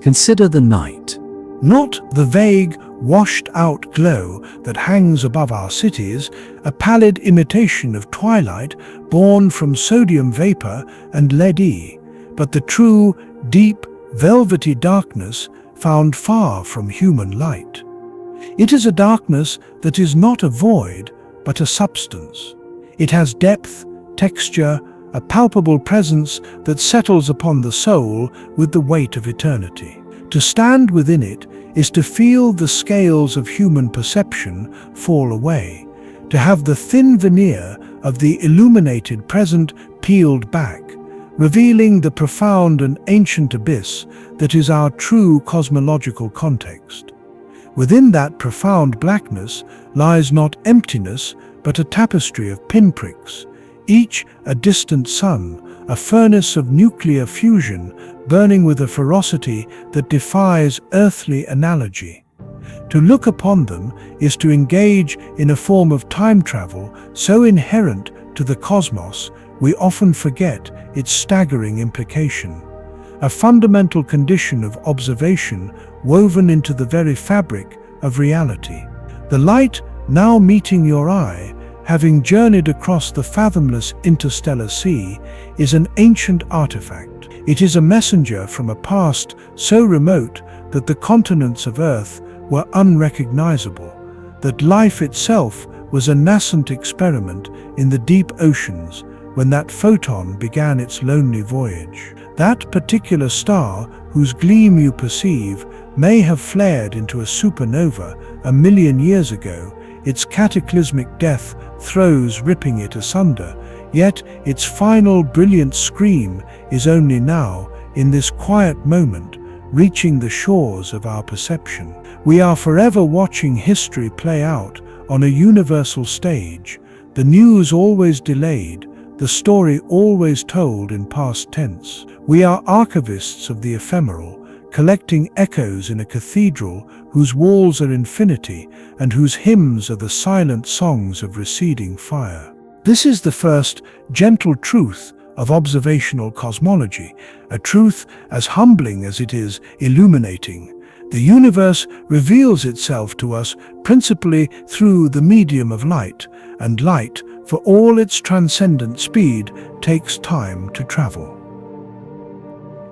Consider the night. Not the vague, washed-out glow that hangs above our cities, a pallid imitation of twilight born from sodium vapor and lead, but the true, deep, velvety darkness found far from human light. It is a darkness that is not a void, but a substance. It has depth, texture, a palpable presence that settles upon the soul with the weight of eternity. To stand within it is to feel the scales of human perception fall away, to have the thin veneer of the illuminated present peeled back, revealing the profound and ancient abyss that is our true cosmological context. Within that profound blackness lies not emptiness, but a tapestry of pinpricks, each a distant sun, a furnace of nuclear fusion burning with a ferocity that defies earthly analogy. To look upon them is to engage in a form of time travel so inherent to the cosmos we often forget its staggering implication. A fundamental condition of observation woven into the very fabric of reality. The light now meeting your eye, having journeyed across the fathomless interstellar sea, is an ancient artifact. It is a messenger from a past so remote that the continents of Earth were unrecognizable, that life itself was a nascent experiment in the deep oceans when that photon began its lonely voyage. That particular star, whose gleam you perceive, may have flared into a supernova 1,000,000 years ago, its cataclysmic death throes ripping it asunder, yet its final brilliant scream is only now, in this quiet moment, reaching the shores of our perception. We are forever watching history play out on a universal stage, the news always delayed, the story always told in past tense. We are archivists of the ephemeral, collecting echoes in a cathedral whose walls are infinity and whose hymns are the silent songs of receding fire. This is the first gentle truth of observational cosmology, a truth as humbling as it is illuminating. The universe reveals itself to us principally through the medium of light, and light, for all its transcendent speed, takes time to travel.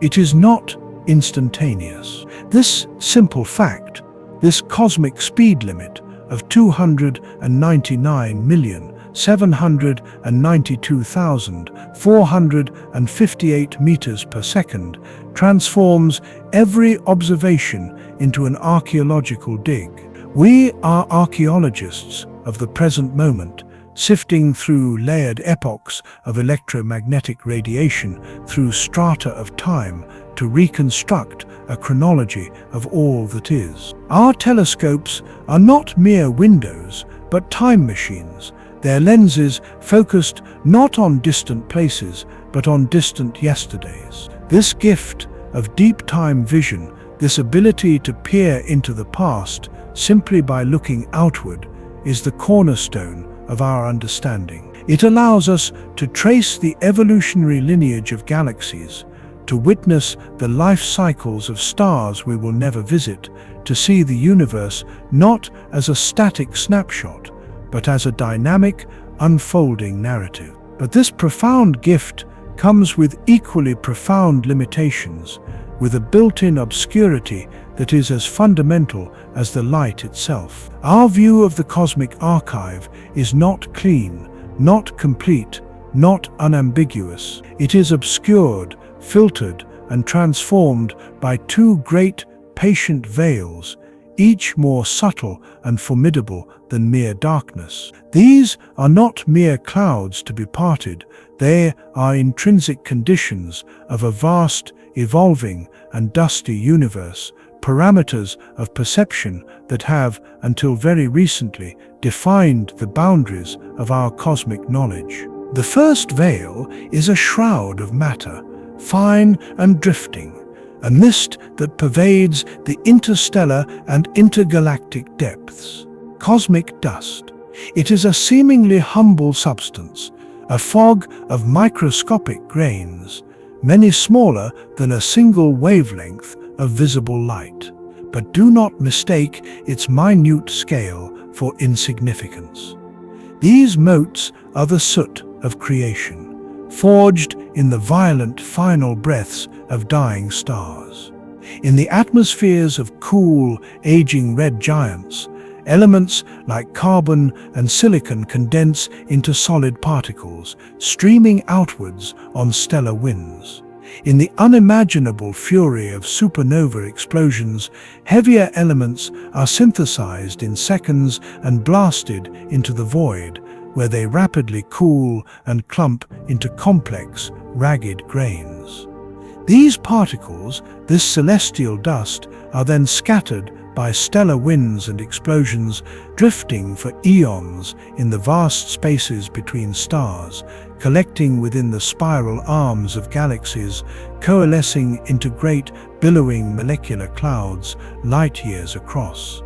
It is not instantaneous. This simple fact, this cosmic speed limit of 299,792,458 meters per second, transforms every observation into an archaeological dig. We are archaeologists of the present moment, sifting through layered epochs of electromagnetic radiation, through strata of time, to reconstruct a chronology of all that is. Our telescopes are not mere windows, but time machines, their lenses focused not on distant places, but on distant yesterdays. This gift of deep time vision, this ability to peer into the past simply by looking outward, is the cornerstone of our understanding. It allows us to trace the evolutionary lineage of galaxies, to witness the life cycles of stars we will never visit, to see the universe not as a static snapshot, but as a dynamic, unfolding narrative. But this profound gift comes with equally profound limitations, with a built-in obscurity that is as fundamental as the light itself. Our view of the cosmic archive is not clean, not complete, not unambiguous. It is obscured, filtered, and transformed by two great, patient veils, each more subtle and formidable than mere darkness. These are not mere clouds to be parted, they are intrinsic conditions of a vast, evolving, and dusty universe, parameters of perception that have, until very recently, defined the boundaries of our cosmic knowledge. The first veil is a shroud of matter, fine and drifting, a mist that pervades the interstellar and intergalactic depths. Cosmic dust. It is a seemingly humble substance, a fog of microscopic grains, many smaller than a single wavelength of visible light, but do not mistake its minute scale for insignificance. These motes are the soot of creation, forged in the violent final breaths of dying stars. In the atmospheres of cool, aging red giants, elements like carbon and silicon condense into solid particles, streaming outwards on stellar winds. In the unimaginable fury of supernova explosions, heavier elements are synthesized in seconds and blasted into the void, where they rapidly cool and clump into complex, ragged grains. These particles, this celestial dust, are then scattered by stellar winds and explosions, drifting for eons in the vast spaces between stars, collecting within the spiral arms of galaxies, coalescing into great, billowing molecular clouds light-years across.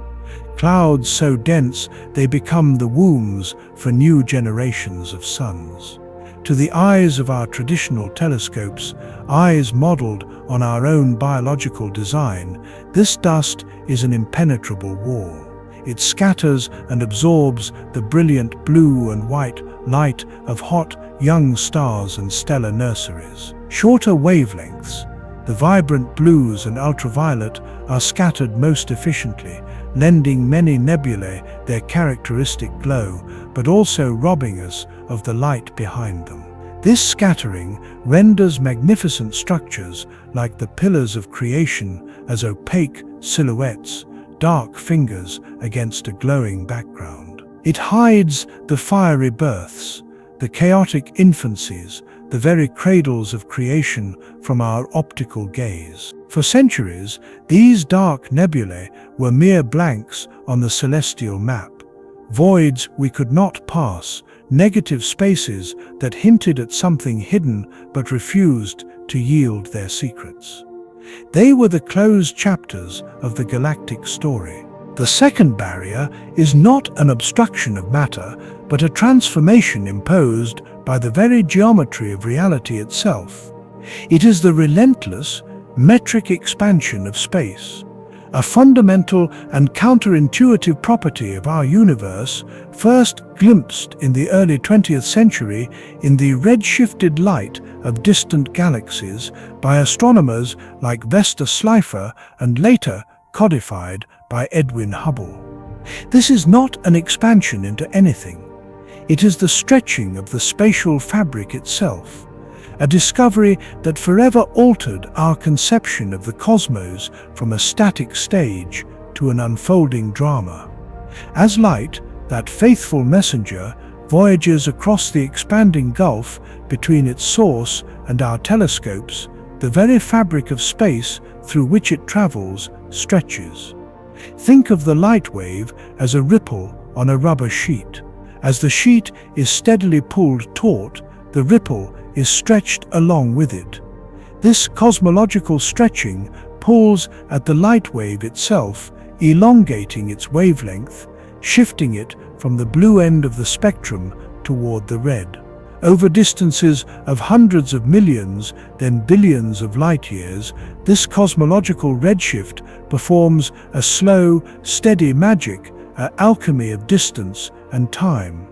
Clouds so dense they become the wombs for new generations of suns. To the eyes of our traditional telescopes, eyes modeled on our own biological design, this dust is an impenetrable wall. It scatters and absorbs the brilliant blue and white light of hot, young stars and stellar nurseries. Shorter wavelengths, the vibrant blues and ultraviolet, are scattered most efficiently, lending many nebulae their characteristic glow, but also robbing us of the light behind them. This scattering renders magnificent structures like the pillars of creation as opaque silhouettes, dark fingers against a glowing background. It hides the fiery births, the chaotic infancies, the very cradles of creation from our optical gaze. For centuries, these dark nebulae were mere blanks on the celestial map, voids we could not pass, negative spaces that hinted at something hidden but refused to yield their secrets. They were the closed chapters of the galactic story. The second barrier is not an obstruction of matter, but a transformation imposed by the very geometry of reality itself. It is the relentless, metric expansion of space, a fundamental and counterintuitive property of our universe, first glimpsed in the early 20th century in the red-shifted light of distant galaxies by astronomers like Vesta Slipher and later codified by Edwin Hubble. This is not an expansion into anything. It is the stretching of the spatial fabric itself, a discovery that forever altered our conception of the cosmos from a static stage to an unfolding drama. As light, that faithful messenger, voyages across the expanding gulf between its source and our telescopes, the very fabric of space through which it travels stretches. Think of the light wave as a ripple on a rubber sheet. As the sheet is steadily pulled taut, the ripple is stretched along with it. This cosmological stretching pulls at the light wave itself, elongating its wavelength, shifting it from the blue end of the spectrum toward the red. Over distances of hundreds of millions, then billions of light-years, this cosmological redshift performs a slow, steady magic, an alchemy of distance and time.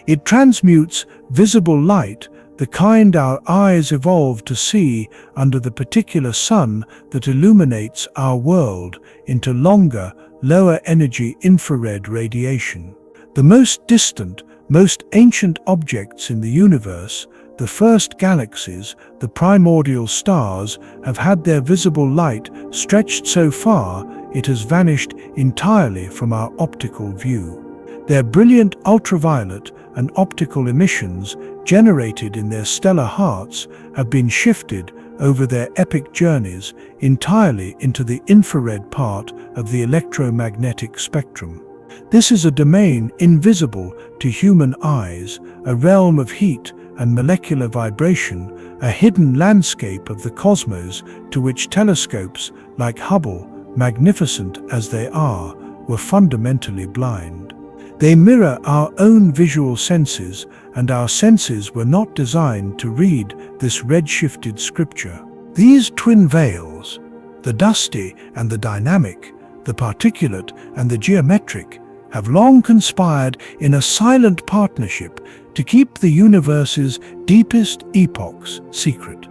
It transmutes visible light, the kind our eyes evolved to see under the particular sun that illuminates our world, into longer, lower-energy infrared radiation. The most distant, most ancient objects in the universe, the first galaxies, the primordial stars, have had their visible light stretched so far it has vanished entirely from our optical view. Their brilliant ultraviolet and optical emissions generated in their stellar hearts have been shifted over their epic journeys entirely into the infrared part of the electromagnetic spectrum. This is a domain invisible to human eyes, a realm of heat and molecular vibration, a hidden landscape of the cosmos to which telescopes like Hubble, magnificent as they are, were fundamentally blind. They mirror our own visual senses, and our senses were not designed to read this red-shifted scripture. These twin veils, The dusty and the dynamic, the particulate and the geometric, have long conspired in a silent partnership to keep the universe's deepest epochs secret.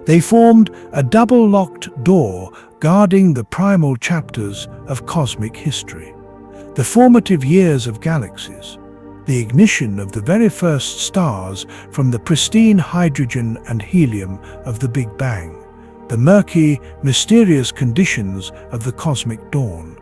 They formed a double-locked door guarding the primal chapters of cosmic history, the formative years of galaxies, the ignition of the very first stars from the pristine hydrogen and helium of the Big Bang, the murky, mysterious conditions of the cosmic dawn.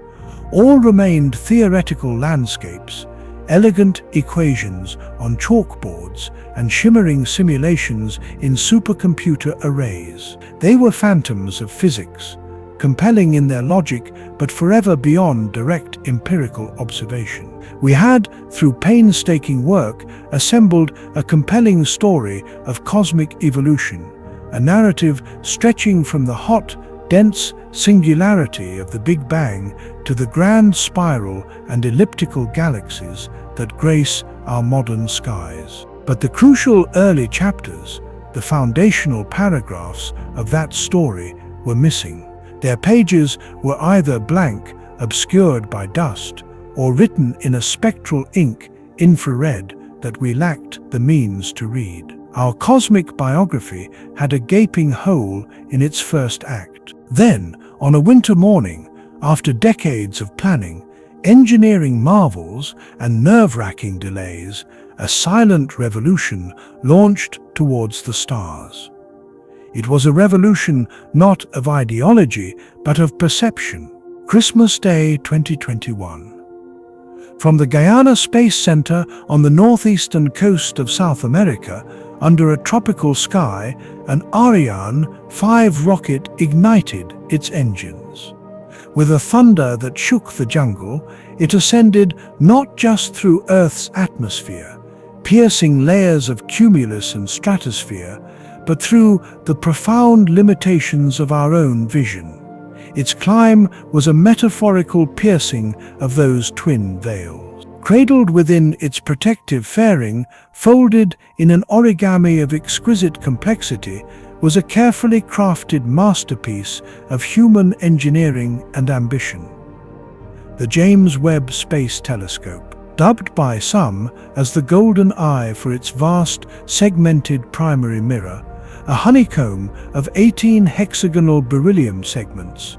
All remained theoretical landscapes, elegant equations on chalkboards and shimmering simulations in supercomputer arrays. They were phantoms of physics, compelling in their logic but forever beyond direct empirical observation. We had, through painstaking work, assembled a compelling story of cosmic evolution, a narrative stretching from the hot, dense singularity of the Big Bang to the grand spiral and elliptical galaxies that grace our modern skies. But the crucial early chapters, the foundational paragraphs of that story, were missing. Their pages were either blank, obscured by dust, or written in a spectral ink, infrared, that we lacked the means to read. Our cosmic biography had a gaping hole in its first act. Then, on a winter morning, after decades of planning, engineering marvels, and nerve-wracking delays, a silent revolution launched towards the stars. It was a revolution not of ideology, but of perception. Christmas Day 2021. From the Guyana Space Center on the northeastern coast of South America, under a tropical sky, an Ariane 5 rocket ignited its engines. With a thunder that shook the jungle, it ascended not just through Earth's atmosphere, piercing layers of cumulus and stratosphere, but through the profound limitations of our own vision. Its climb was a metaphorical piercing of those twin veils. Cradled within its protective fairing, folded in an origami of exquisite complexity, was a carefully crafted masterpiece of human engineering and ambition. The James Webb Space Telescope, dubbed by some as the Golden Eye for its vast, segmented primary mirror, a honeycomb of 18 hexagonal beryllium segments,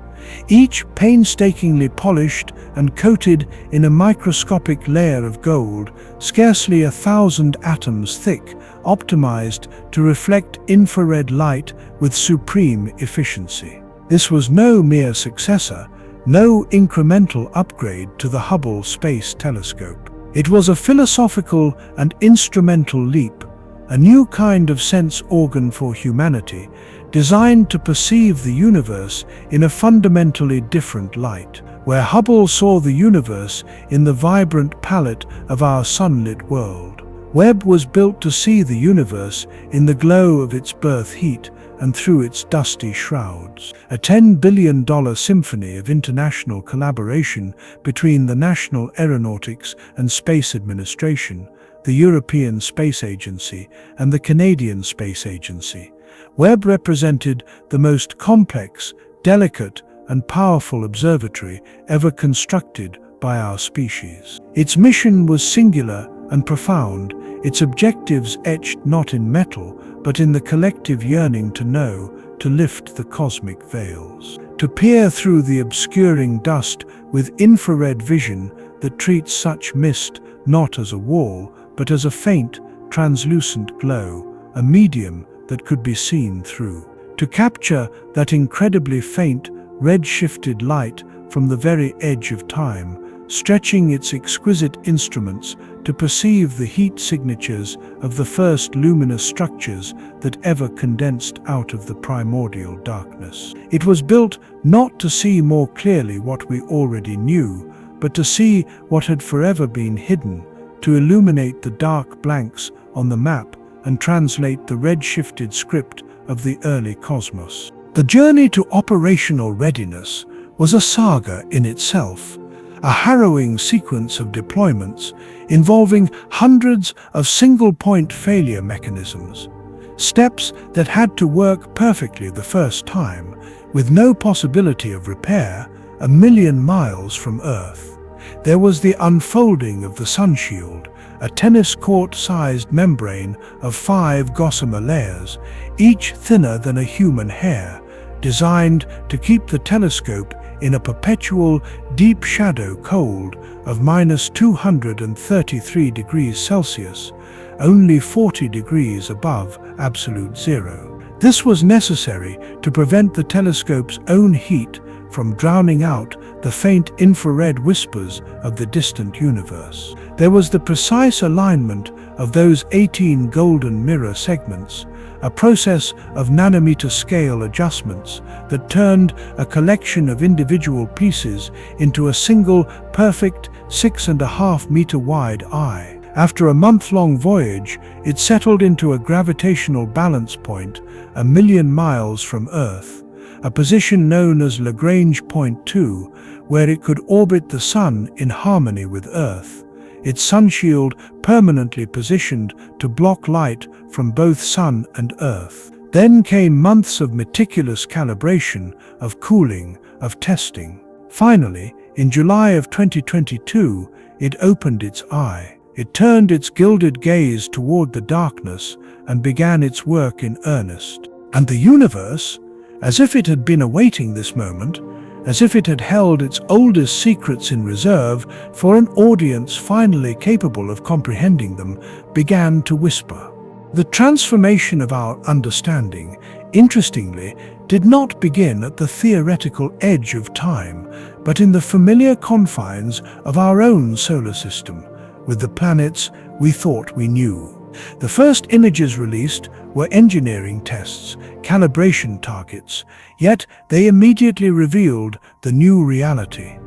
each painstakingly polished and coated in a microscopic layer of gold, scarcely 1,000 atoms thick, optimized to reflect infrared light with supreme efficiency. This was no mere successor, no incremental upgrade to the Hubble Space Telescope. It was a philosophical and instrumental leap, a new kind of sense organ for humanity, designed to perceive the universe in a fundamentally different light. Where Hubble saw the universe in the vibrant palette of our sunlit world, Webb was built to see the universe in the glow of its birth heat and through its dusty shrouds. A $10 billion symphony of international collaboration between the National Aeronautics and Space Administration, the European Space Agency, and the Canadian Space Agency. Webb represented the most complex, delicate, and powerful observatory ever constructed by our species. Its mission was singular and profound, its objectives etched not in metal, but in the collective yearning to know, to lift the cosmic veils, to peer through the obscuring dust with infrared vision that treats such mist not as a wall, but as a faint, translucent glow, a medium that could be seen through. To capture that incredibly faint, red-shifted light from the very edge of time, stretching its exquisite instruments to perceive the heat signatures of the first luminous structures that ever condensed out of the primordial darkness. It was built not to see more clearly what we already knew, but to see what had forever been hidden, to illuminate the dark blanks on the map and translate the red-shifted script of the early cosmos. The journey to operational readiness was a saga in itself, a harrowing sequence of deployments involving hundreds of single-point failure mechanisms, steps that had to work perfectly the first time, with no possibility of repair, 1,000,000 miles from Earth. There was the unfolding of the sunshield, a tennis court-sized membrane of 5 gossamer layers, each thinner than a human hair, designed to keep the telescope in a perpetual deep shadow cold of -233 degrees Celsius, only 40 degrees above absolute zero. This was necessary to prevent the telescope's own heat from drowning out the faint infrared whispers of the distant universe. There was the precise alignment of those 18 golden mirror segments, a process of nanometer-scale adjustments that turned a collection of individual pieces into a single, perfect 6.5-meter-wide eye. After a month-long voyage, it settled into a gravitational balance point 1,000,000 miles from Earth, a position known as Lagrange Point 2, where it could orbit the Sun in harmony with Earth, its sunshield permanently positioned to block light from both Sun and Earth. Then came months of meticulous calibration, of cooling, of testing. Finally, in July of 2022, it opened its eye. It turned its gilded gaze toward the darkness and began its work in earnest. And the universe, as if it had been awaiting this moment, as if it had held its oldest secrets in reserve for an audience finally capable of comprehending them, began to whisper. The transformation of our understanding, interestingly, did not begin at the theoretical edge of time, but in the familiar confines of our own solar system, with the planets we thought we knew. The first images released were engineering tests, calibration targets, yet they immediately revealed the new reality.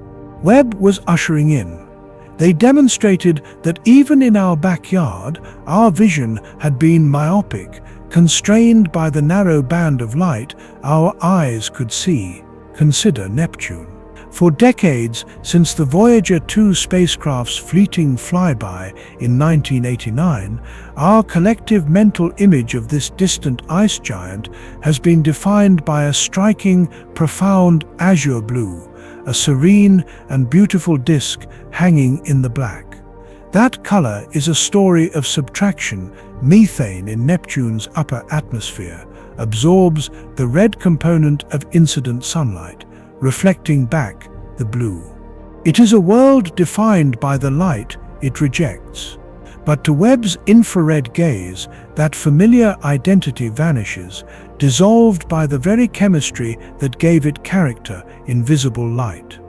Webb was ushering in. They demonstrated that even in our backyard, our vision had been myopic, constrained by the narrow band of light our eyes could see. Consider Neptune. For decades, since the Voyager 2 spacecraft's fleeting flyby in 1989, our collective mental image of this distant ice giant has been defined by a striking, profound azure blue, a serene and beautiful disk hanging in the black. That color is a story of subtraction. Methane in Neptune's upper atmosphere absorbs the red component of incident sunlight, reflecting back the blue. It is a world defined by the light it rejects. But to Webb's infrared gaze, that familiar identity vanishes, dissolved by the very chemistry that gave it character in visible light.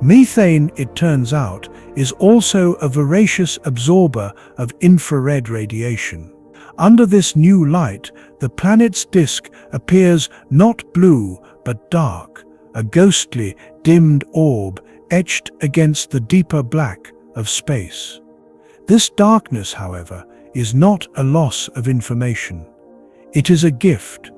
Methane, it turns out, is also a voracious absorber of infrared radiation. Under this new light, the planet's disk appears not blue but dark, a ghostly, dimmed orb etched against the deeper black of space. This darkness, however, is not a loss of information. It is a gift.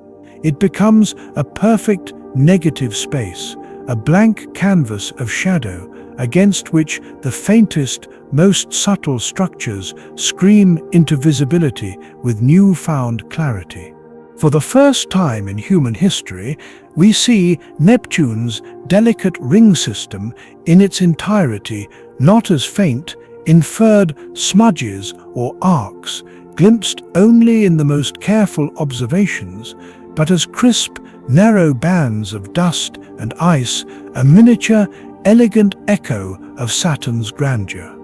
It becomes a perfect negative space, a blank canvas of shadow against which the faintest, most subtle structures scream into visibility with newfound clarity. For the first time in human history, we see Neptune's delicate ring system in its entirety, not as faint, inferred smudges or arcs, glimpsed only in the most careful observations, but as crisp, narrow bands of dust and ice, a miniature, elegant echo of Saturn's grandeur.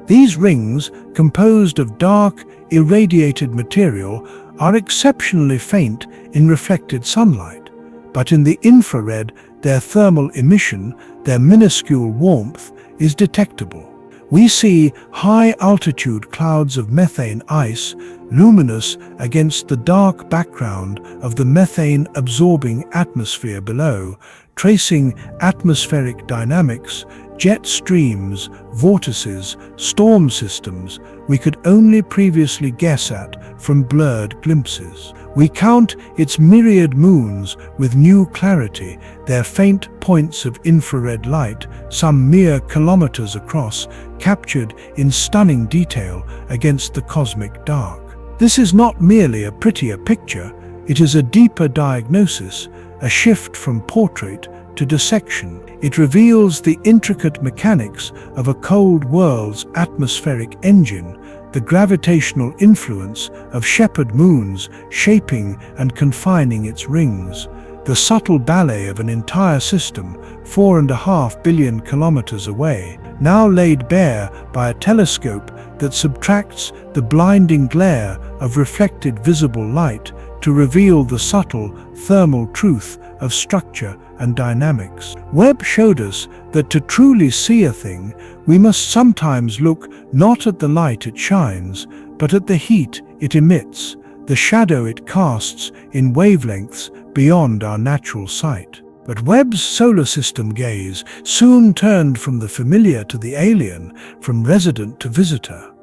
These rings, composed of dark, irradiated material, are exceptionally faint in reflected sunlight, but in the infrared, their thermal emission, their minuscule warmth, is detectable. We see high-altitude clouds of methane ice, luminous against the dark background of the methane-absorbing atmosphere below, tracing atmospheric dynamics, jet streams, vortices, storm systems we could only previously guess at from blurred glimpses. We count its myriad moons with new clarity, their faint points of infrared light, some mere kilometers across, captured in stunning detail against the cosmic dark. This is not merely a prettier picture, it is a deeper diagnosis, a shift from portrait to dissection. It reveals the intricate mechanics of a cold world's atmospheric engine, the gravitational influence of shepherd moons shaping and confining its rings, the subtle ballet of an entire system 4.5 billion kilometers away, now laid bare by a telescope that subtracts the blinding glare of reflected visible light to reveal the subtle thermal truth of structure and dynamics. Webb showed us that to truly see a thing, we must sometimes look not at the light it shines, but at the heat it emits, the shadow it casts in wavelengths beyond our natural sight. But Webb's solar system gaze soon turned from the familiar to the alien, from resident to visitor.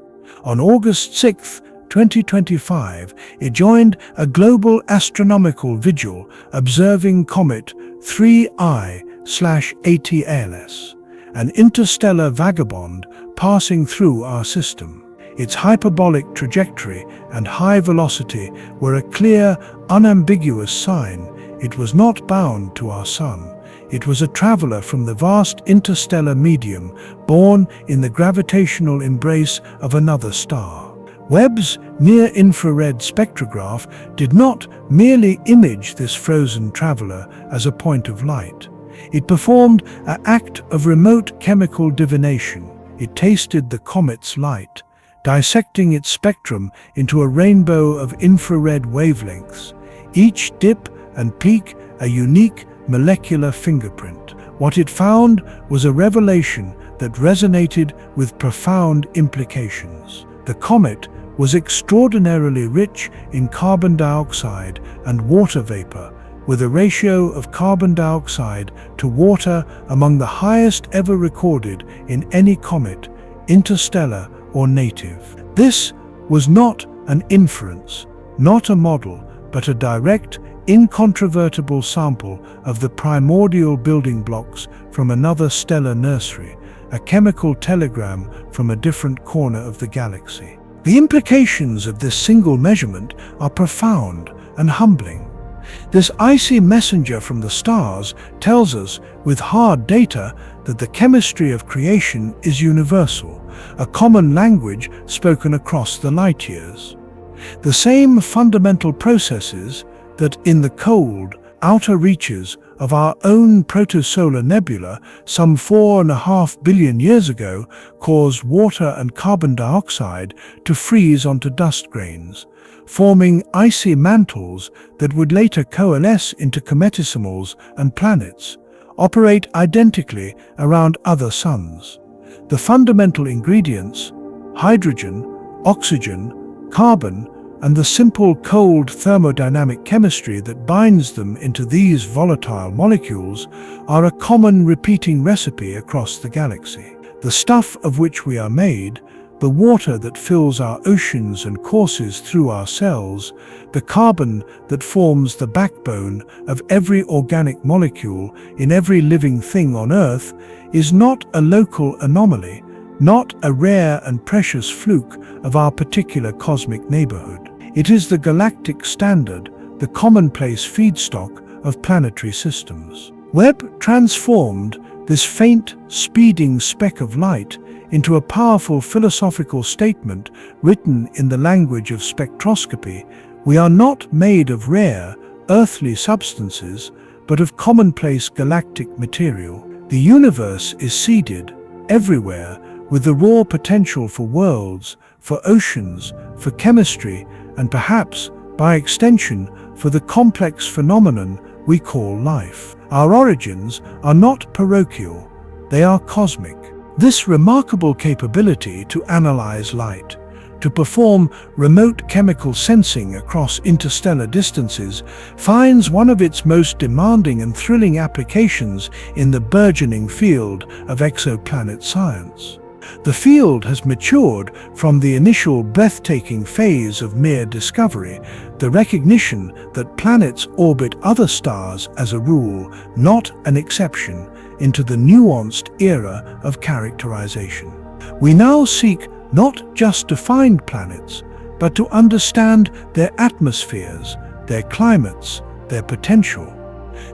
On August 6, 2025, it joined a global astronomical vigil observing comet 3I/ATLS, an interstellar vagabond passing through our system. Its hyperbolic trajectory and high velocity were a clear, unambiguous sign it was not bound to our sun. It was a traveler from the vast interstellar medium, born in the gravitational embrace of another star. Webb's near-infrared spectrograph did not merely image this frozen traveler as a point of light. It performed an act of remote chemical divination. It tasted the comet's light, dissecting its spectrum into a rainbow of infrared wavelengths, each dip and peak a unique molecular fingerprint. What it found was a revelation that resonated with profound implications. The comet was extraordinarily rich in carbon dioxide and water vapor, with a ratio of carbon dioxide to water among the highest ever recorded in any comet, interstellar or native. This was not an inference, not a model, but a direct, incontrovertible sample of the primordial building blocks from another stellar nursery, a chemical telegram from a different corner of the galaxy. The implications of this single measurement are profound and humbling. This icy messenger from the stars tells us, with hard data, that the chemistry of creation is universal, a common language spoken across the light years. The same fundamental processes that, in the cold, outer reaches of our own protosolar nebula some 4.5 billion years ago caused water and carbon dioxide to freeze onto dust grains, forming icy mantles that would later coalesce into cometesimals and planets, operate identically around other suns. The fundamental ingredients, hydrogen, oxygen, carbon, and the simple cold thermodynamic chemistry that binds them into these volatile molecules, are a common repeating recipe across the galaxy. The stuff of which we are made, the water that fills our oceans and courses through our cells, the carbon that forms the backbone of every organic molecule in every living thing on Earth, is not a local anomaly, not a rare and precious fluke of our particular cosmic neighborhood. It is the galactic standard, the commonplace feedstock of planetary systems. Webb transformed this faint, speeding speck of light into a powerful philosophical statement written in the language of spectroscopy. We are not made of rare, earthly substances, but of commonplace galactic material. The universe is seeded, everywhere, with the raw potential for worlds, for oceans, for chemistry, and perhaps, by extension, for the complex phenomenon we call life. Our origins are not parochial, they are cosmic. This remarkable capability to analyze light, to perform remote chemical sensing across interstellar distances, finds one of its most demanding and thrilling applications in the burgeoning field of exoplanet science. The field has matured from the initial breathtaking phase of mere discovery, the recognition that planets orbit other stars as a rule, not an exception, into the nuanced era of characterization. We now seek not just to find planets, but to understand their atmospheres, their climates, their potential.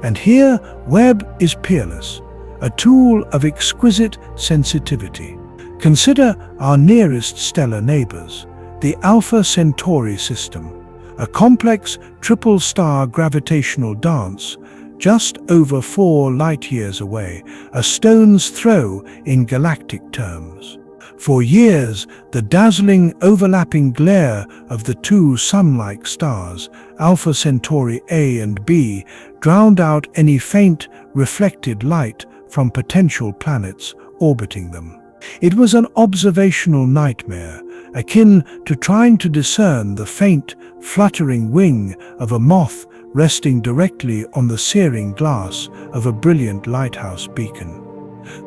And here, Webb is peerless, a tool of exquisite sensitivity. Consider our nearest stellar neighbors, the Alpha Centauri system, a complex triple-star gravitational dance just over 4 light-years away, a stone's throw in galactic terms. For years, the dazzling overlapping glare of the two sun-like stars, Alpha Centauri A and B, drowned out any faint, reflected light from potential planets orbiting them. It was an observational nightmare, akin to trying to discern the faint, fluttering wing of a moth resting directly on the searing glass of a brilliant lighthouse beacon.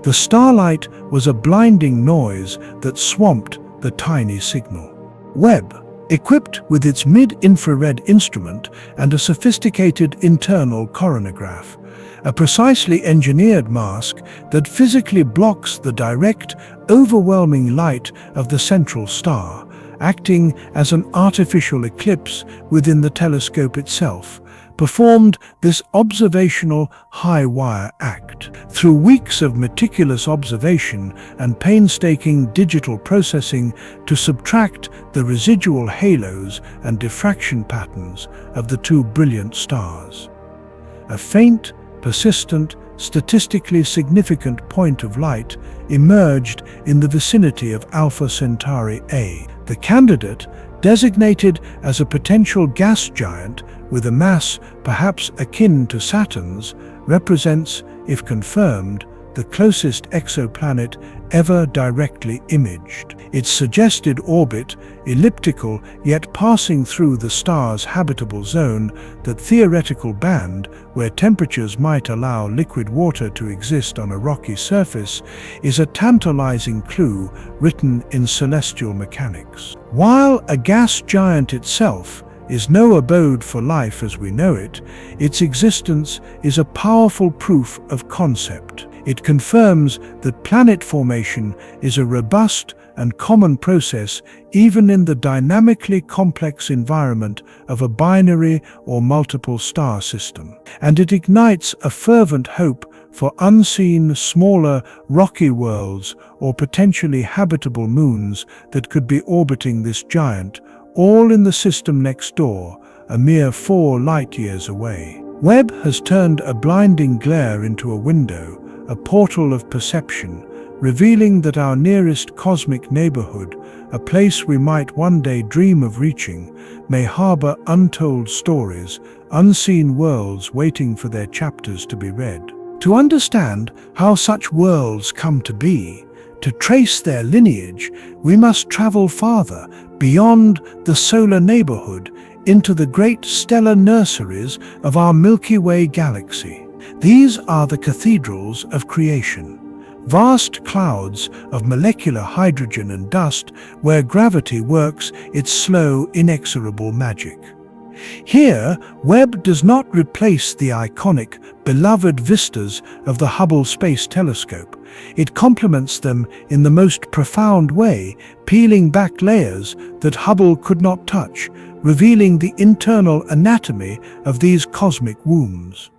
The starlight was a blinding noise that swamped the tiny signal. Webb, equipped with its mid-infrared instrument and a sophisticated internal coronagraph, a precisely engineered mask that physically blocks the direct, overwhelming light of the central star, acting as an artificial eclipse within the telescope itself, performed this observational high-wire act. Through weeks of meticulous observation and painstaking digital processing to subtract the residual halos and diffraction patterns of the two brilliant stars. A faint, persistent, statistically significant point of light emerged in the vicinity of Alpha Centauri A. The candidate, designated as a potential gas giant with a mass perhaps akin to Saturn's, represents, if confirmed, the closest exoplanet ever directly imaged. Its suggested orbit, elliptical yet passing through the star's habitable zone, that theoretical band where temperatures might allow liquid water to exist on a rocky surface, is a tantalizing clue written in celestial mechanics. While a gas giant itself is no abode for life as we know it, its existence is a powerful proof of concept. It confirms that planet formation is a robust and common process even in the dynamically complex environment of a binary or multiple star system. And it ignites a fervent hope for unseen, smaller, rocky worlds or potentially habitable moons that could be orbiting this giant, all in the system next door, a mere 4 light-years away. Webb has turned a blinding glare into a window, a portal of perception, revealing that our nearest cosmic neighborhood, a place we might one day dream of reaching, may harbor untold stories, unseen worlds waiting for their chapters to be read. To understand how such worlds come to be, to trace their lineage, we must travel farther, beyond the solar neighborhood, into the great stellar nurseries of our Milky Way galaxy. These are the cathedrals of creation, vast clouds of molecular hydrogen and dust where gravity works its slow, inexorable magic. Here, Webb does not replace the iconic, beloved vistas of the Hubble Space Telescope. It complements them in the most profound way, peeling back layers that Hubble could not touch, revealing the internal anatomy of these cosmic wombs.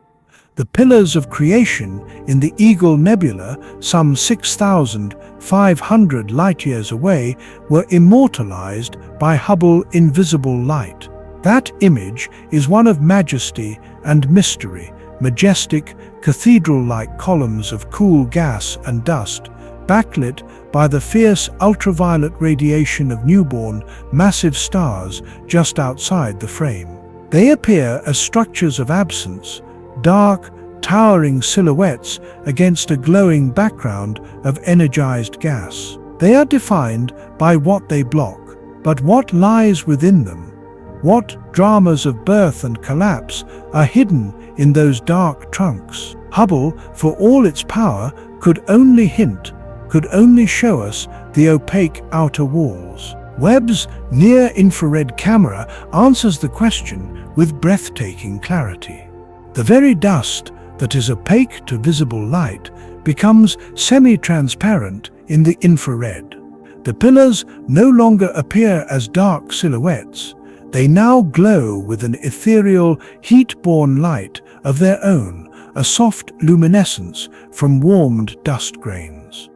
The pillars of creation in the Eagle Nebula, some 6,500 light-years away, were immortalized by Hubble invisible light. That image is one of majesty and mystery, majestic, cathedral-like columns of cool gas and dust, backlit by the fierce ultraviolet radiation of newborn, massive stars just outside the frame. They appear as structures of absence, dark, towering silhouettes against a glowing background of energized gas. They are defined by what they block, but what lies within them? What dramas of birth and collapse are hidden in those dark trunks? Hubble, for all its power, could only hint, could only show us the opaque outer walls. Webb's near-infrared camera answers the question with breathtaking clarity. The very dust that is opaque to visible light becomes semi-transparent in the infrared. The pillars no longer appear as dark silhouettes. They now glow with an ethereal, heat-borne light of their own, a soft luminescence from warmed dust grains.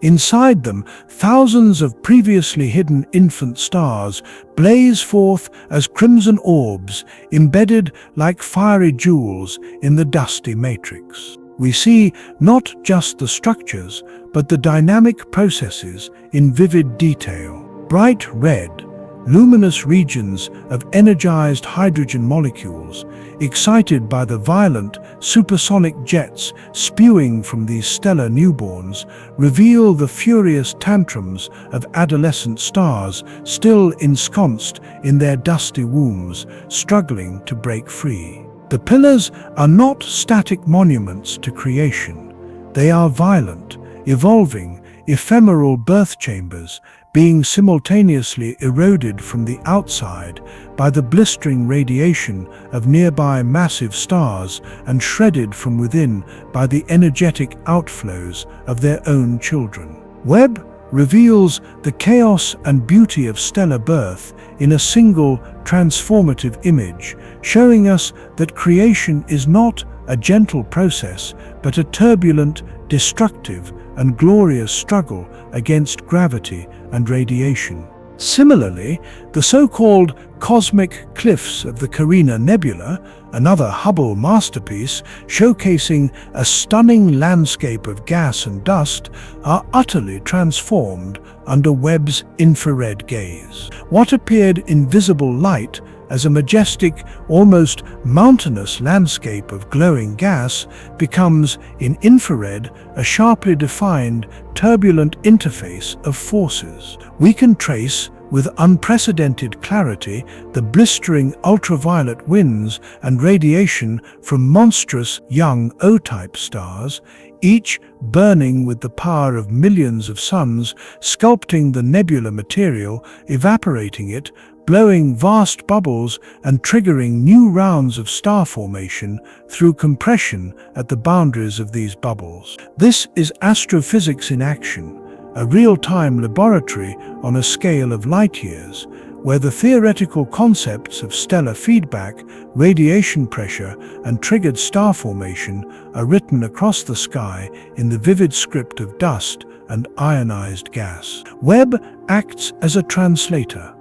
Inside them, thousands of previously hidden infant stars blaze forth as crimson orbs, embedded like fiery jewels in the dusty matrix. We see not just the structures, but the dynamic processes in vivid detail. Bright red, luminous regions of energized hydrogen molecules, excited by the violent supersonic jets spewing from these stellar newborns, reveal the furious tantrums of adolescent stars still ensconced in their dusty wombs, struggling to break free. The pillars are not static monuments to creation. They are violent, evolving, ephemeral birth chambers, being simultaneously eroded from the outside by the blistering radiation of nearby massive stars and shredded from within by the energetic outflows of their own children. Webb reveals the chaos and beauty of stellar birth in a single transformative image, showing us that creation is not a gentle process, but a turbulent, destructive, and glorious struggle against gravity and radiation. Similarly, the so-called cosmic cliffs of the Carina Nebula, another Hubble masterpiece showcasing a stunning landscape of gas and dust, are utterly transformed under Webb's infrared gaze. What appeared in visible light as a majestic, almost mountainous landscape of glowing gas becomes, in infrared, a sharply defined, turbulent interface of forces. We can trace with unprecedented clarity the blistering ultraviolet winds and radiation from monstrous young O-type stars, each burning with the power of millions of suns, sculpting the nebula material, evaporating it, blowing vast bubbles and triggering new rounds of star formation through compression at the boundaries of these bubbles. This is astrophysics in action, a real-time laboratory on a scale of light years, where the theoretical concepts of stellar feedback, radiation pressure, and triggered star formation are written across the sky in the vivid script of dust and ionized gas. Webb acts as a translator,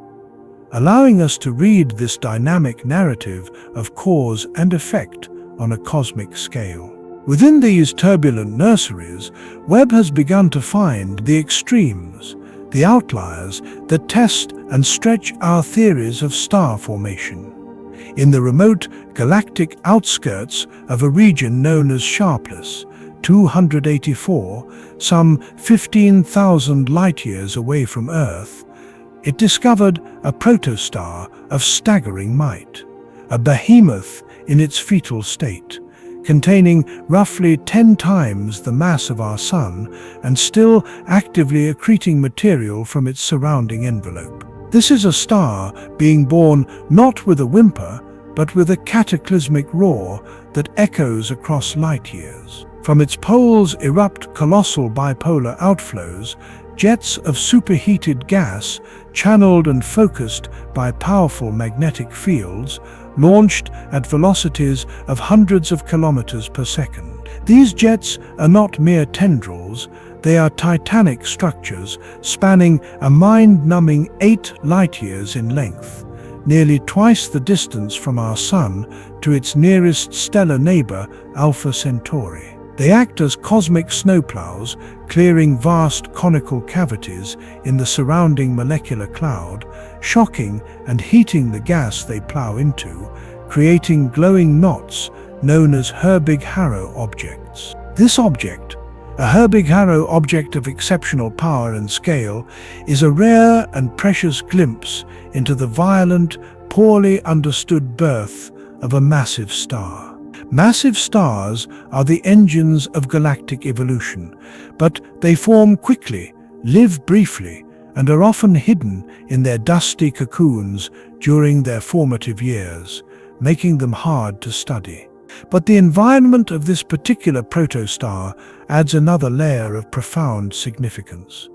allowing us to read this dynamic narrative of cause and effect on a cosmic scale. Within these turbulent nurseries, Webb has begun to find the extremes, the outliers that test and stretch our theories of star formation. In the remote galactic outskirts of a region known as Sharpless, 284, some 15,000 light-years away from Earth, it discovered a protostar of staggering might, a behemoth in its fetal state, containing roughly 10 times the mass of our Sun and still actively accreting material from its surrounding envelope. This is a star being born not with a whimper, but with a cataclysmic roar that echoes across light years. From its poles erupt colossal bipolar outflows, jets of superheated gas, channeled and focused by powerful magnetic fields, launched at velocities of hundreds of kilometers per second. These jets are not mere tendrils, they are titanic structures spanning a mind-numbing 8 light-years in length, nearly twice the distance from our Sun to its nearest stellar neighbor, Alpha Centauri. They act as cosmic snowplows, clearing vast conical cavities in the surrounding molecular cloud, shocking and heating the gas they plow into, creating glowing knots known as Herbig-Haro objects. This object, a Herbig-Haro object of exceptional power and scale, is a rare and precious glimpse into the violent, poorly understood birth of a massive star. Massive stars are the engines of galactic evolution, but they form quickly, live briefly, and are often hidden in their dusty cocoons during their formative years, making them hard to study. But the environment of this particular protostar adds another layer of profound significance.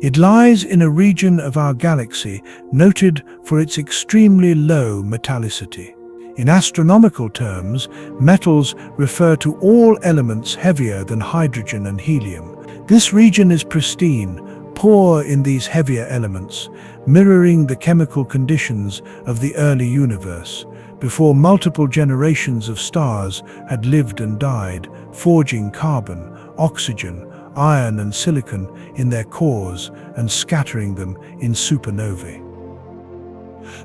It lies in a region of our galaxy noted for its extremely low metallicity. In astronomical terms, metals refer to all elements heavier than hydrogen and helium. This region is pristine, poor in these heavier elements, mirroring the chemical conditions of the early universe, before multiple generations of stars had lived and died, forging carbon, oxygen, iron and silicon in their cores and scattering them in supernovae.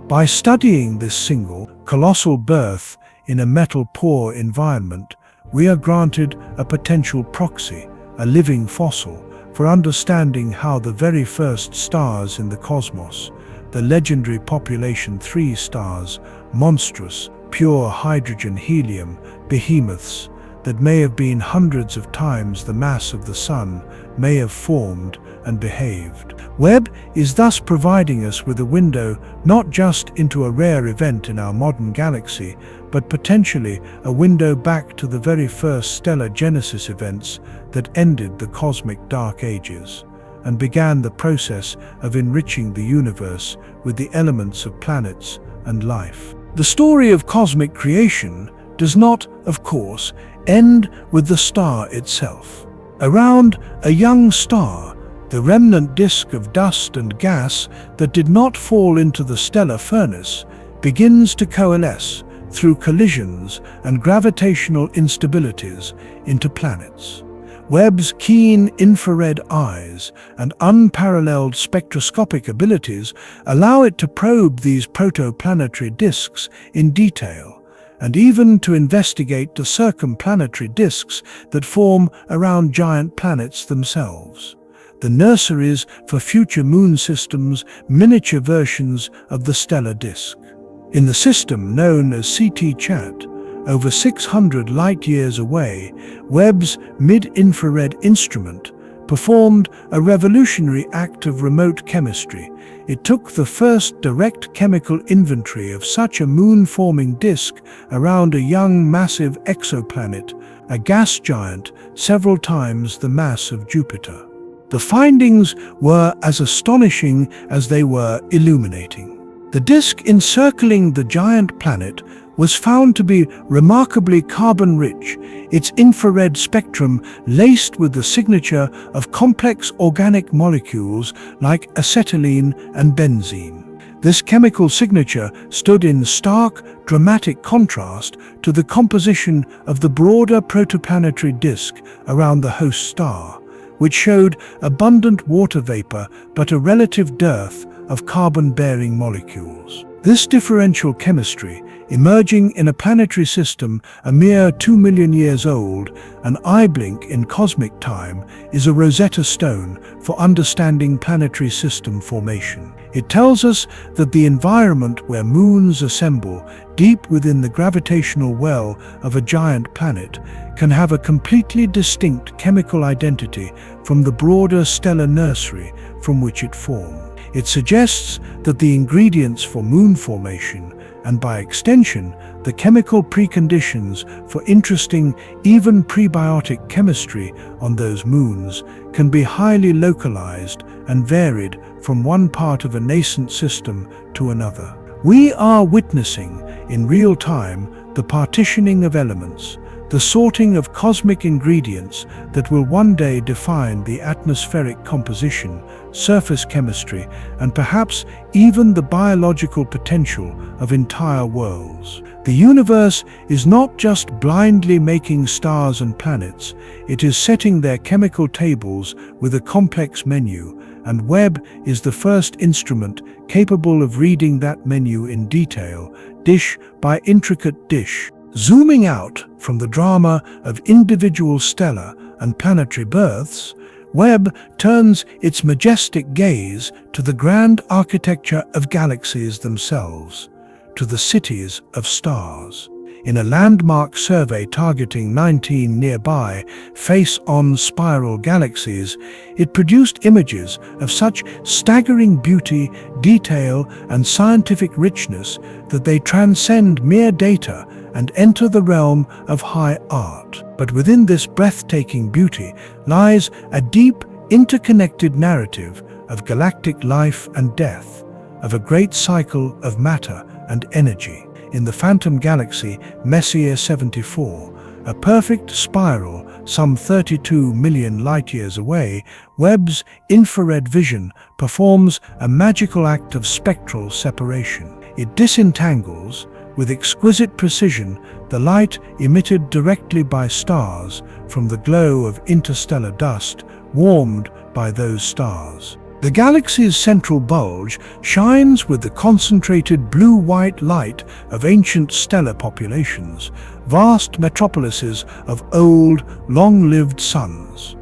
By studying this single, colossal birth in a metal-poor environment, we are granted a potential proxy, a living fossil, for understanding how the very first stars in the cosmos, the legendary population 3 stars, monstrous, pure hydrogen-helium behemoths that may have been hundreds of times the mass of the Sun, may have formed and behaved. Webb is thus providing us with a window not just into a rare event in our modern galaxy, but potentially a window back to the very first stellar genesis events that ended the cosmic dark ages and began the process of enriching the universe with the elements of planets and life. The story of cosmic creation does not, of course, end with the star itself. Around a young star, the remnant disk of dust and gas that did not fall into the stellar furnace begins to coalesce through collisions and gravitational instabilities into planets. Webb's keen infrared eyes and unparalleled spectroscopic abilities allow it to probe these protoplanetary disks in detail, and even to investigate the circumplanetary disks that form around giant planets themselves, the nurseries for future moon systems, miniature versions of the stellar disk. In the system known as CT-Chat, over 600 light-years away, Webb's mid-infrared instrument performed a revolutionary act of remote chemistry. It took the first direct chemical inventory of such a moon-forming disk around a young massive exoplanet, a gas giant several times the mass of Jupiter. The findings were as astonishing as they were illuminating. The disk encircling the giant planet was found to be remarkably carbon-rich, its infrared spectrum laced with the signature of complex organic molecules like acetylene and benzene. This chemical signature stood in stark, dramatic contrast to the composition of the broader protoplanetary disk around the host star, which showed abundant water vapor but a relative dearth of carbon-bearing molecules. This differential chemistry, emerging in a planetary system a mere 2 million years old, an eye blink in cosmic time, is a Rosetta Stone for understanding planetary system formation. It tells us that the environment where moons assemble deep within the gravitational well of a giant planet can have a completely distinct chemical identity from the broader stellar nursery from which it formed. It suggests that the ingredients for moon formation, and by extension, the chemical preconditions for interesting, even prebiotic chemistry on those moons, can be highly localized and varied from one part of a nascent system to another. We are witnessing, in real time, the partitioning of elements, the sorting of cosmic ingredients that will one day define the atmospheric composition, surface chemistry, and perhaps even the biological potential of entire worlds. The universe is not just blindly making stars and planets, it is setting their chemical tables with a complex menu, and Webb is the first instrument capable of reading that menu in detail, dish by intricate dish. Zooming out from the drama of individual stellar and planetary births, Webb turns its majestic gaze to the grand architecture of galaxies themselves, to the cities of stars. In a landmark survey targeting 19 nearby, face-on spiral galaxies, it produced images of such staggering beauty, detail, and scientific richness that they transcend mere data and enter the realm of high art. But within this breathtaking beauty lies a deep, interconnected narrative of galactic life and death, of a great cycle of matter and energy. in the phantom galaxy Messier 74, a perfect spiral some 32 million light-years away. Webb's infrared vision performs a magical act of spectral separation. It disentangles, with exquisite precision, the light emitted directly by stars from the glow of interstellar dust warmed by those stars. The galaxy's central bulge shines with the concentrated blue-white light of ancient stellar populations, vast metropolises of old, long-lived suns.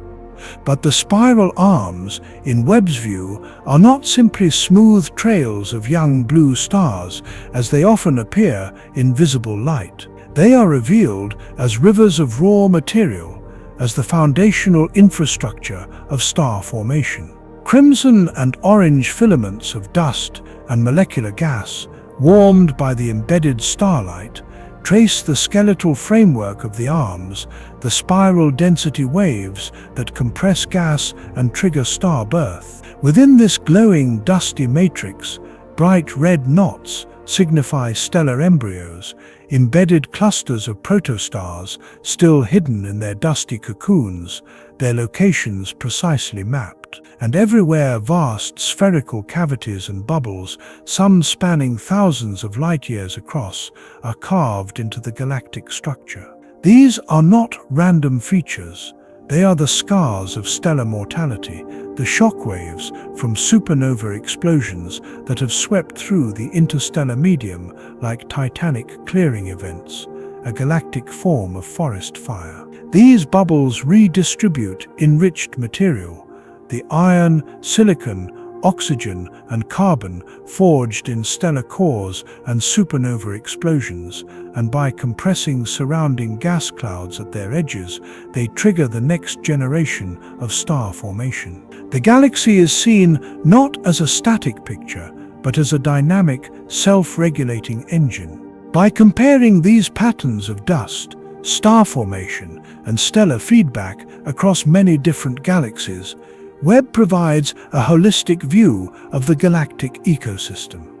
But the spiral arms, in Webb's view, are not simply smooth trails of young blue stars, as they often appear in visible light. They are revealed as rivers of raw material, as the foundational infrastructure of star formation. Crimson and orange filaments of dust and molecular gas, warmed by the embedded starlight, trace the skeletal framework of the arms, the spiral density waves that compress gas and trigger star birth. Within this glowing, dusty matrix, bright red knots signify stellar embryos, embedded clusters of protostars still hidden in their dusty cocoons, their locations precisely mapped. And everywhere vast spherical cavities and bubbles, some spanning thousands of light-years across, are carved into the galactic structure. These are not random features. They are the scars of stellar mortality, the shockwaves from supernova explosions that have swept through the interstellar medium like titanic clearing events, a galactic form of forest fire. These bubbles redistribute enriched material, the iron, silicon, oxygen, and carbon forged in stellar cores and supernova explosions, and by compressing surrounding gas clouds at their edges, they trigger the next generation of star formation. The galaxy is seen not as a static picture, but as a dynamic, self-regulating engine. By comparing these patterns of dust, star formation, and stellar feedback across many different galaxies, Webb provides a holistic view of the galactic ecosystem.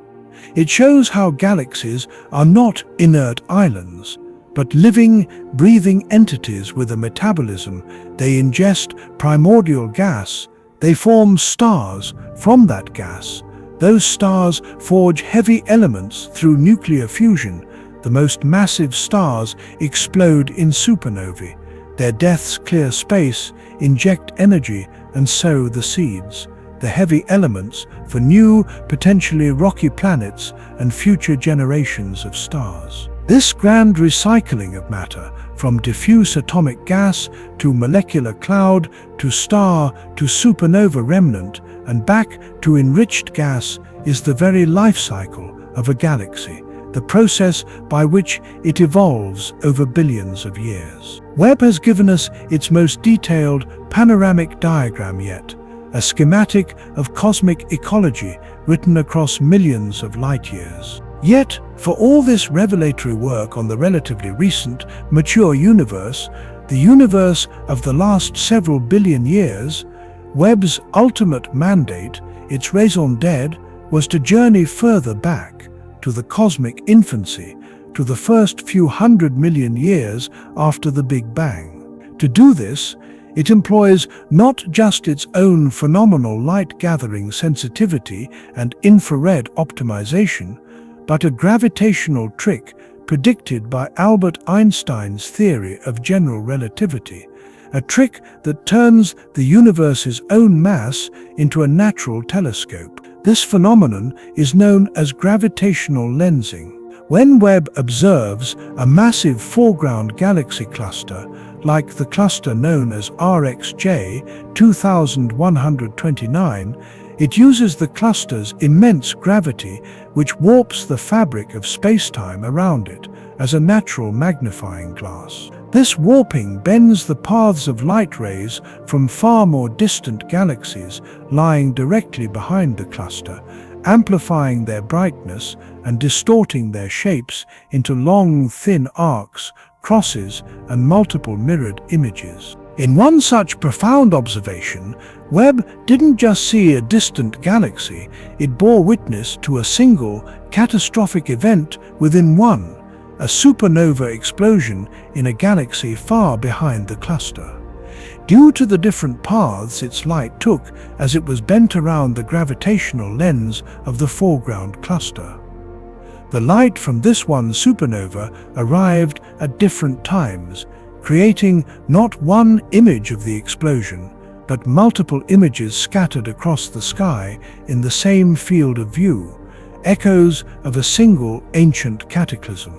It shows how galaxies are not inert islands, but living, breathing entities with a metabolism. They ingest primordial gas. They form stars from that gas. Those stars forge heavy elements through nuclear fusion. The most massive stars explode in supernovae. Their deaths clear space, inject energy, and sow the seeds, the heavy elements for new, potentially rocky planets and future generations of stars. This grand recycling of matter, from diffuse atomic gas to molecular cloud to star to supernova remnant and back to enriched gas, is the very life cycle of a galaxy, the process by which it evolves over billions of years. Webb has given us its most detailed panoramic diagram yet, a schematic of cosmic ecology written across millions of light-years. Yet, for all this revelatory work on the relatively recent, mature universe, the universe of the last several billion years, Webb's ultimate mandate, its raison d'être, was to journey further back, to the cosmic infancy, to the first few 100 million years after the Big Bang. To do this, it employs not just its own phenomenal light-gathering sensitivity and infrared optimization, but a gravitational trick predicted by Albert Einstein's theory of general relativity, a trick that turns the universe's own mass into a natural telescope. This phenomenon is known as gravitational lensing. When Webb observes a massive foreground galaxy cluster, like the cluster known as RxJ 2129, it uses the cluster's immense gravity, which warps the fabric of spacetime around it, as a natural magnifying glass. This warping bends the paths of light rays from far more distant galaxies lying directly behind the cluster, amplifying their brightness and distorting their shapes into long, thin arcs, crosses, and multiple mirrored images. In one such profound observation, Webb didn't just see a distant galaxy, it bore witness to a single, catastrophic event within one, a supernova explosion in a galaxy far behind the cluster. Due to the different paths its light took as it was bent around the gravitational lens of the foreground cluster. The light from this one supernova arrived at different times, creating not one image of the explosion, but multiple images scattered across the sky in the same field of view, echoes of a single ancient cataclysm.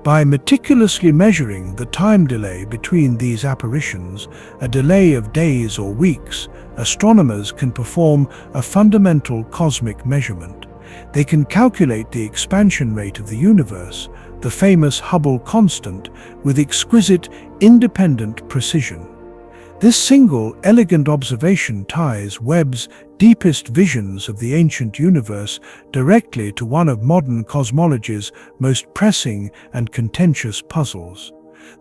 By meticulously measuring the time delay between these apparitions, a delay of days or weeks, astronomers can perform a fundamental cosmic measurement. They can calculate the expansion rate of the universe, the famous Hubble constant, with exquisite, independent precision. This single, elegant observation ties Webb's deepest visions of the ancient universe directly to one of modern cosmology's most pressing and contentious puzzles.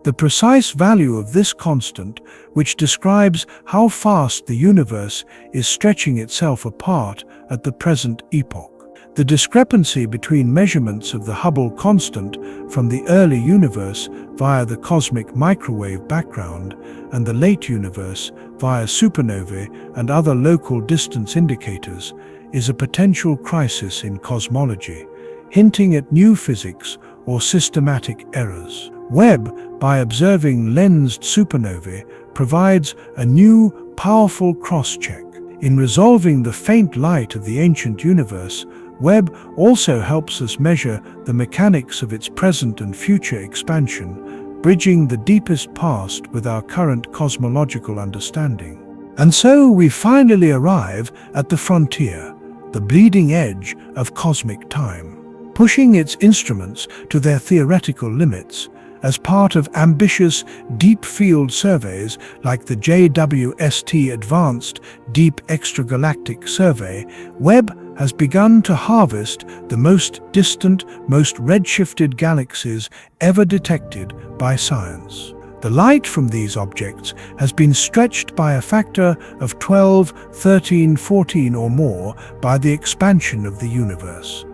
The precise value of this constant, which describes how fast the universe is stretching itself apart at the present epoch. The discrepancy between measurements of the Hubble constant from the early universe via the cosmic microwave background and the late universe via supernovae and other local distance indicators is a potential crisis in cosmology, hinting at new physics or systematic errors. Webb, by observing lensed supernovae, provides a new, powerful cross-check. In resolving the faint light of the ancient universe, Webb also helps us measure the mechanics of its present and future expansion, bridging the deepest past with our current cosmological understanding. And so we finally arrive at the frontier, the bleeding edge of cosmic time. Pushing its instruments to their theoretical limits, as part of ambitious deep field surveys like the JWST Advanced Deep Extragalactic Survey, Webb has begun to harvest the most distant, most redshifted galaxies ever detected by science. The light from these objects has been stretched by a factor of 12, 13, 14 or more by the expansion of the universe,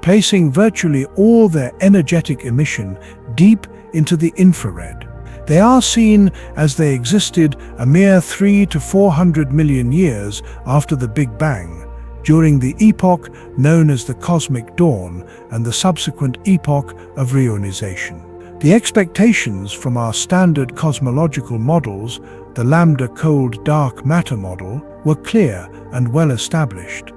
placing virtually all their energetic emission deep into the infrared. They are seen as they existed a mere 300 to 400 million years after the Big Bang, during the epoch known as the Cosmic Dawn and the subsequent epoch of reionization. The expectations from our standard cosmological models, the lambda cold dark matter model, were clear and well established.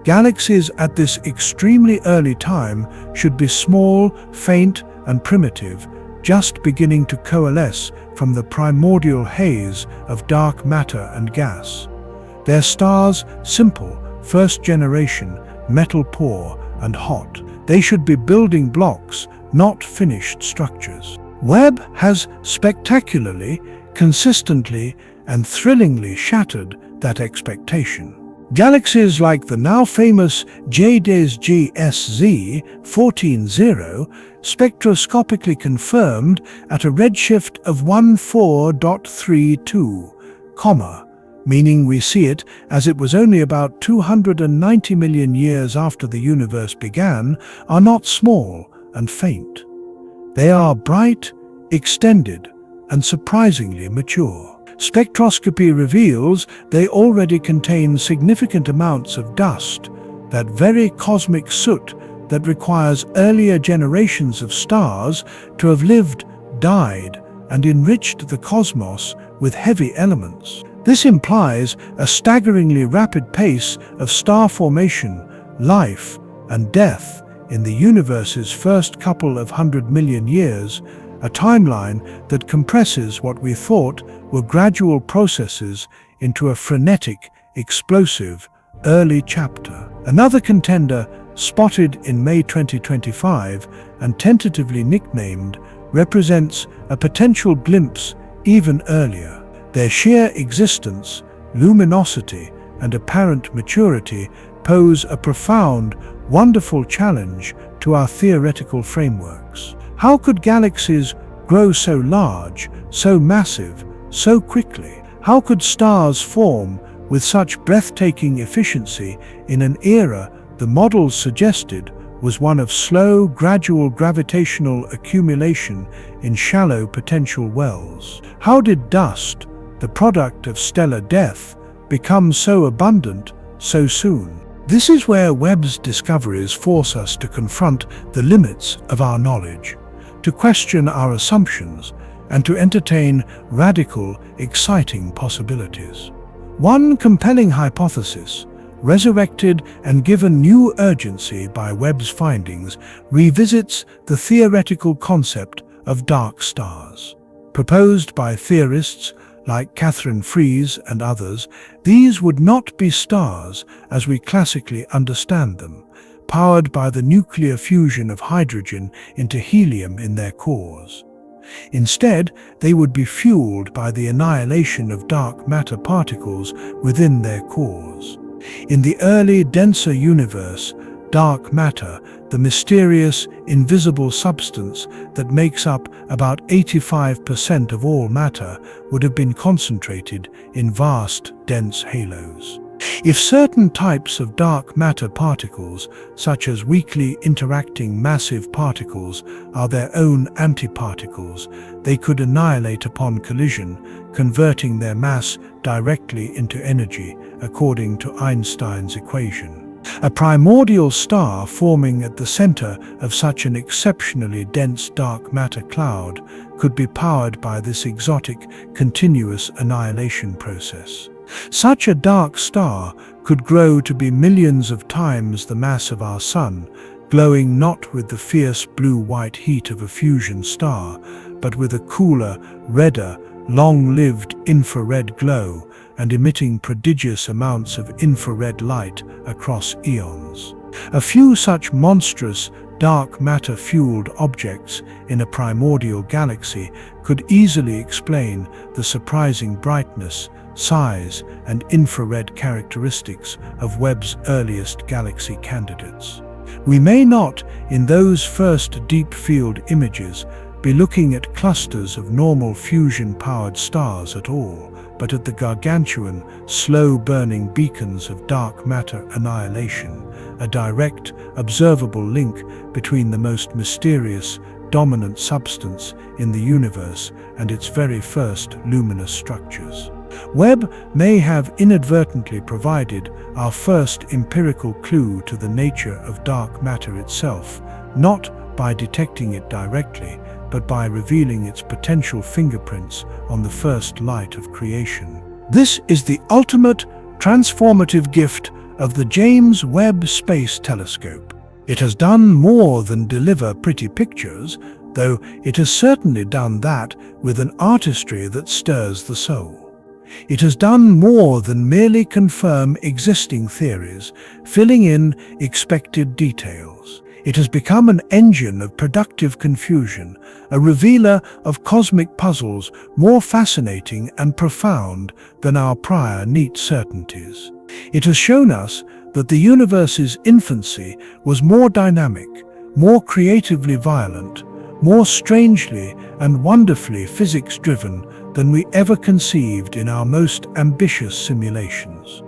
Galaxies at this extremely early time should be small, faint, and primitive, just beginning to coalesce from the primordial haze of dark matter and gas. Their stars simple, first generation, metal poor, and hot. They should be building blocks, not finished structures. Webb has spectacularly, consistently, and thrillingly shattered that expectation. Galaxies like the now famous JWST 14-0, spectroscopically confirmed at a redshift of 14.32, meaning we see it as it was only about 290 million years after the universe began, are not small and faint. They are bright, extended, and surprisingly mature. Spectroscopy reveals they already contain significant amounts of dust, that very cosmic soot that requires earlier generations of stars to have lived, died, and enriched the cosmos with heavy elements. This implies a staggeringly rapid pace of star formation, life, and death in the universe's first couple of 100 million years, a timeline that compresses what we thought were gradual processes into a frenetic, explosive, early chapter. Another contender, spotted in May 2025 and tentatively nicknamed, represents a potential glimpse even earlier. Their sheer existence, luminosity, and apparent maturity pose a profound, wonderful challenge to our theoretical frameworks. How could galaxies grow so large, so massive, so quickly? How could stars form with such breathtaking efficiency in an era the models suggested was one of slow, gradual gravitational accumulation in shallow potential wells? How did dust, the product of stellar death, become so abundant so soon? This is where Webb's discoveries force us to confront the limits of our knowledge, to question our assumptions, and to entertain radical, exciting possibilities. One compelling hypothesis, resurrected and given new urgency by Webb's findings, revisits the theoretical concept of dark stars. Proposed by theorists like Catherine Fries and others, these would not be stars as we classically understand them, powered by the nuclear fusion of hydrogen into helium in their cores. Instead, they would be fueled by the annihilation of dark matter particles within their cores. In the early, denser universe, dark matter, the mysterious, invisible substance that makes up about 85% of all matter, would have been concentrated in vast, dense halos. If certain types of dark matter particles, such as weakly interacting massive particles, are their own antiparticles, they could annihilate upon collision, converting their mass directly into energy, according to Einstein's equation. A primordial star forming at the center of such an exceptionally dense dark matter cloud could be powered by this exotic, continuous annihilation process. Such a dark star could grow to be millions of times the mass of our Sun, glowing not with the fierce blue-white heat of a fusion star, but with a cooler, redder, long-lived infrared glow, and emitting prodigious amounts of infrared light across eons. A few such monstrous, dark matter-fueled objects in a primordial galaxy could easily explain the surprising brightness, size, and infrared characteristics of Webb's earliest galaxy candidates. We may not, in those first deep-field images, be looking at clusters of normal fusion-powered stars at all, but at the gargantuan, slow-burning beacons of dark matter annihilation, a direct, observable link between the most mysterious, dominant substance in the universe and its very first luminous structures. Webb may have inadvertently provided our first empirical clue to the nature of dark matter itself, not by detecting it directly, but by revealing its potential fingerprints on the first light of creation. This is the ultimate transformative gift of the James Webb Space Telescope. It has done more than deliver pretty pictures, though it has certainly done that with an artistry that stirs the soul. It has done more than merely confirm existing theories, filling in expected details. It has become an engine of productive confusion, a revealer of cosmic puzzles more fascinating and profound than our prior neat certainties. It has shown us that the universe's infancy was more dynamic, more creatively violent, more strangely and wonderfully physics-driven than we ever conceived in our most ambitious simulations.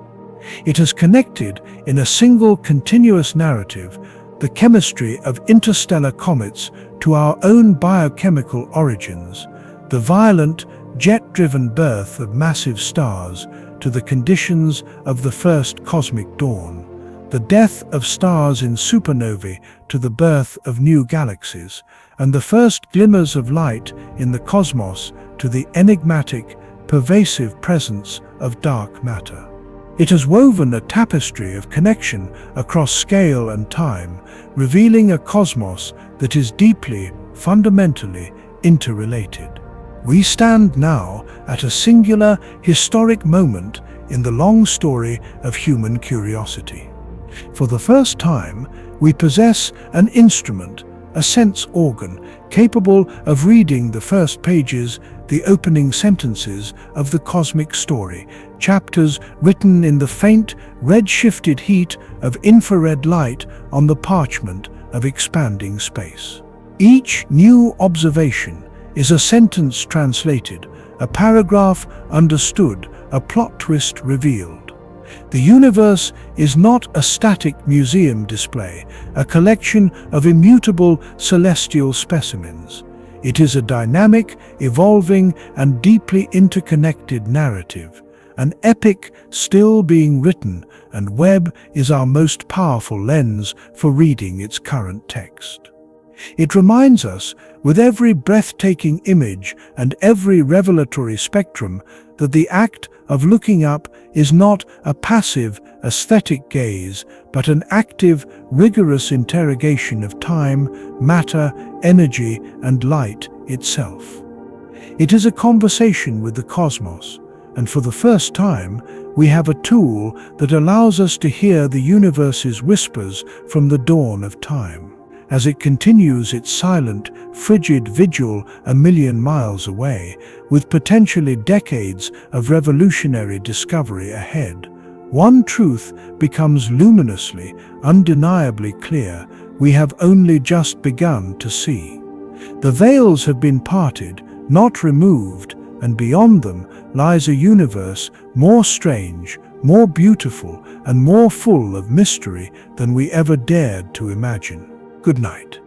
It has connected in a single continuous narrative the chemistry of interstellar comets to our own biochemical origins, the violent, jet-driven birth of massive stars to the conditions of the first cosmic dawn, the death of stars in supernovae to the birth of new galaxies, and the first glimmers of light in the cosmos to the enigmatic, pervasive presence of dark matter. It has woven a tapestry of connection across scale and time, revealing a cosmos that is deeply, fundamentally interrelated. We stand now at a singular, historic moment in the long story of human curiosity. For the first time, we possess an instrument, a sense organ, capable of reading the first pages, the opening sentences of the cosmic story, chapters written in the faint, red-shifted heat of infrared light on the parchment of expanding space. Each new observation is a sentence translated, a paragraph understood, a plot twist revealed. The universe is not a static museum display, a collection of immutable celestial specimens. It is a dynamic, evolving, and deeply interconnected narrative, an epic still being written, and Webb is our most powerful lens for reading its current text. It reminds us, with every breathtaking image and every revelatory spectrum, that the act of looking up is not a passive, aesthetic gaze, but an active, rigorous interrogation of time, matter, energy, and light itself. It is a conversation with the cosmos, and for the first time, we have a tool that allows us to hear the universe's whispers from the dawn of time, as it continues its silent, frigid vigil a million miles away, with potentially decades of revolutionary discovery ahead. One truth becomes luminously, undeniably clear: we have only just begun to see. The veils have been parted, not removed, and beyond them lies a universe more strange, more beautiful, and more full of mystery than we ever dared to imagine. Good night.